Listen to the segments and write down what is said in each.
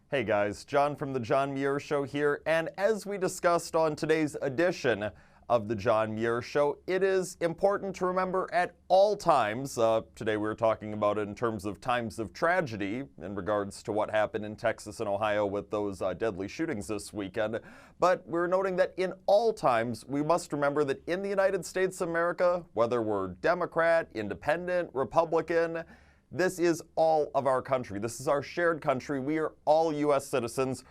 Hey guys, John from the John Muir Show here, and as we discussed on today's edition of the John Muir Show, it is important to remember at all times, today we were talking about it in terms of times of tragedy in regards to what happened in Texas and Ohio with those deadly shootings this weekend, but we're noting that in all times we must remember that in the United States of America, whether we're Democrat, Independent, Republican, this is all of our country. This is our shared country. We are all U.S. citizens,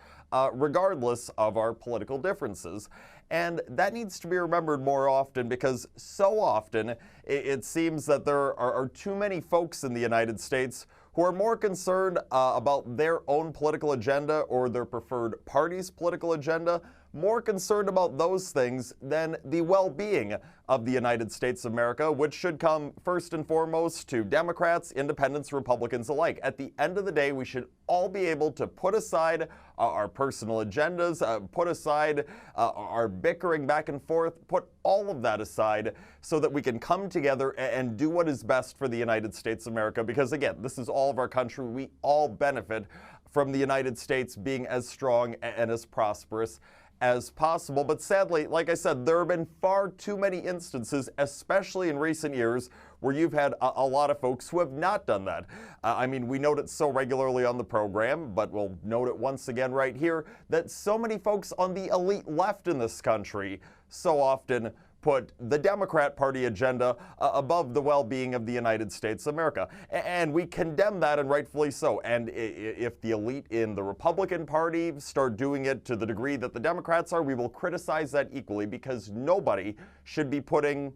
regardless of our political differences. And that needs to be remembered more often because so often it seems that there are too many folks in the United States who are more concerned about their own political agenda or their preferred party's political agenda, more concerned about those things than the well-being of the United States of America, which should come first and foremost to Democrats, Independents, Republicans alike. At the end of the day, we should all be able to put aside our personal agendas, put aside our bickering back and forth, put all of that aside so that we can come together and do what is best for the United States of America. Because again, this is all of our country. We all benefit from the United States being as strong and as prosperous as possible. But sadly, like I said, there have been far too many instances, especially in recent years, where you've had a lot of folks who have not done that. I mean, we note it so regularly on the program, but we'll note it once again right here, that so many folks on the elite left in this country so often put the Democrat Party agenda above the well-being of the United States of America. And we condemn that, and rightfully so. And if the elite in the Republican Party start doing it to the degree that the Democrats are, we will criticize that equally, because nobody should be putting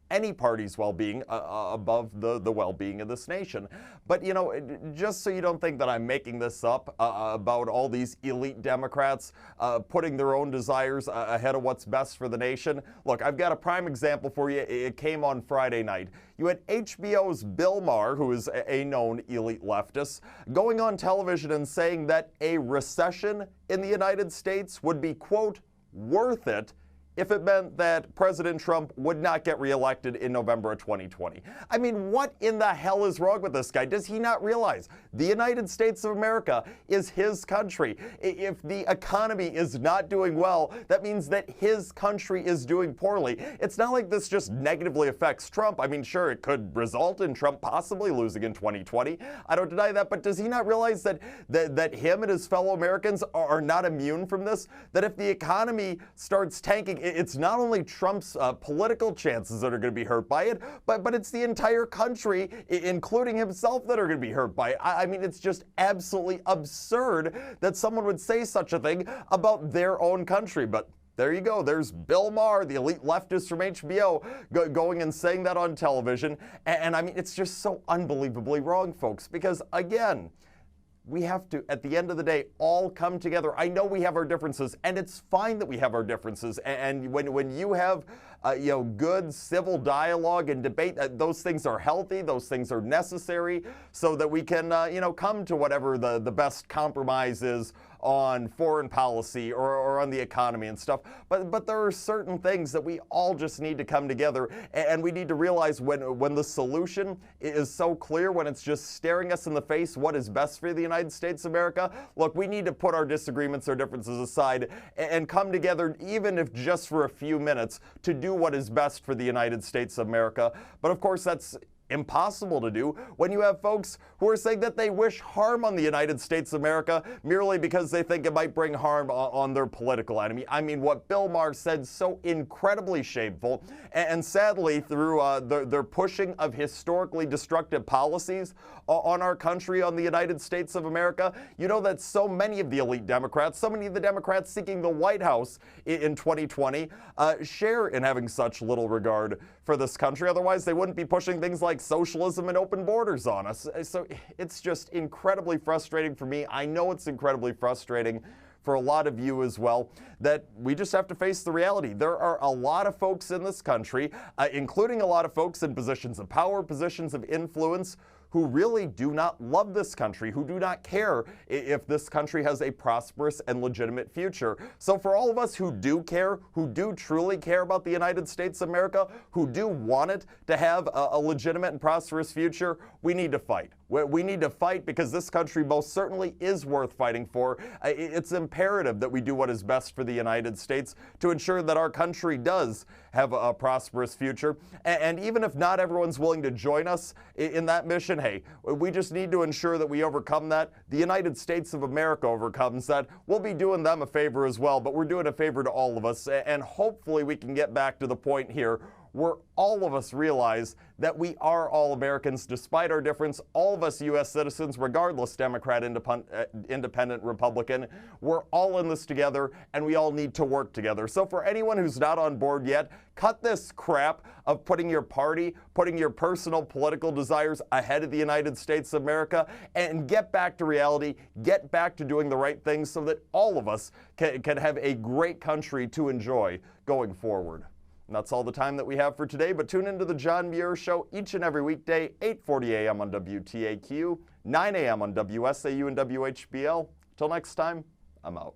any party's well-being above the well-being of this nation. But, you know, just so you don't think that I'm making this up about all these elite Democrats putting their own desires ahead of what's best for the nation, look, I've got a prime example for you. It came on Friday night. You had HBO's Bill Maher, who is a known elite leftist, going on television and saying that a recession in the United States would be, quote, worth it if it meant that President Trump would not get reelected in November of 2020. I mean, what in the hell is wrong with this guy? Does he not realize the United States of America is his country? If the economy is not doing well, that means that his country is doing poorly. It's not like this just negatively affects Trump. I mean, sure, it could result in Trump possibly losing in 2020. I don't deny that, but does he not realize that him and his fellow Americans are not immune from this? That if the economy starts tanking, it's not only Trump's political chances that are going to be hurt by it, but it's the entire country, including himself, that are going to be hurt by it. I mean, it's just absolutely absurd that someone would say such a thing about their own country. But there you go. There's Bill Maher, the elite leftist from HBO, going and saying that on television. And I mean, it's just so unbelievably wrong, folks, because again, we have to, at the end of the day, all come together. I know we have our differences, and it's fine that we have our differences. And when you have, good civil dialogue and debate, those things are healthy. Those things are necessary, so that we can, come to whatever the best compromise is on foreign policy or on the economy and stuff. But there are certain things that we all just need to come together, and we need to realize when the solution is so clear, when it's just staring us in the face what is best for the United States of America, look, we need to put our disagreements, our differences aside and come together, even if just for a few minutes, to do what is best for the United States of America. But of course, that's impossible to do when you have folks who are saying that they wish harm on the United States of America merely because they think it might bring harm on their political enemy. I mean, what Bill Maher said, so incredibly shameful, and sadly, through their pushing of historically destructive policies on our country, on the United States of America, you know that so many of the elite Democrats, so many of the Democrats seeking the White House in 2020, share in having such little regard for this country. Otherwise, they wouldn't be pushing things like socialism and open borders on us. So it's just incredibly frustrating for me. I know it's incredibly frustrating for a lot of you as well, that we just have to face the reality. There are a lot of folks in this country, including a lot of folks in positions of power, positions of influence, who really do not love this country, who do not care if this country has a prosperous and legitimate future. So for all of us who do care, who do truly care about the United States of America, who do want it to have a legitimate and prosperous future, we need to fight. We need to fight because this country most certainly is worth fighting for. It's imperative that we do what is best for the United States to ensure that our country does have a prosperous future. And even if not everyone's willing to join us in that mission, hey, we just need to ensure that we overcome that. The United States of America overcomes that. We'll be doing them a favor as well, but we're doing a favor to all of us. And hopefully we can get back to the point here where all of us realize that we are all Americans despite our difference. All of us U.S. citizens, regardless Democrat, Independent, Republican, we're all in this together and we all need to work together. So for anyone who's not on board yet, cut this crap of putting your party, putting your personal political desires ahead of the United States of America, and get back to reality, get back to doing the right things so that all of us can have a great country to enjoy going forward. And that's all the time that we have for today, but tune into the John Muir Show each and every weekday, 8:40 a.m. on WTAQ, 9 a.m. on WSAU and WHBL. Till next time, I'm out.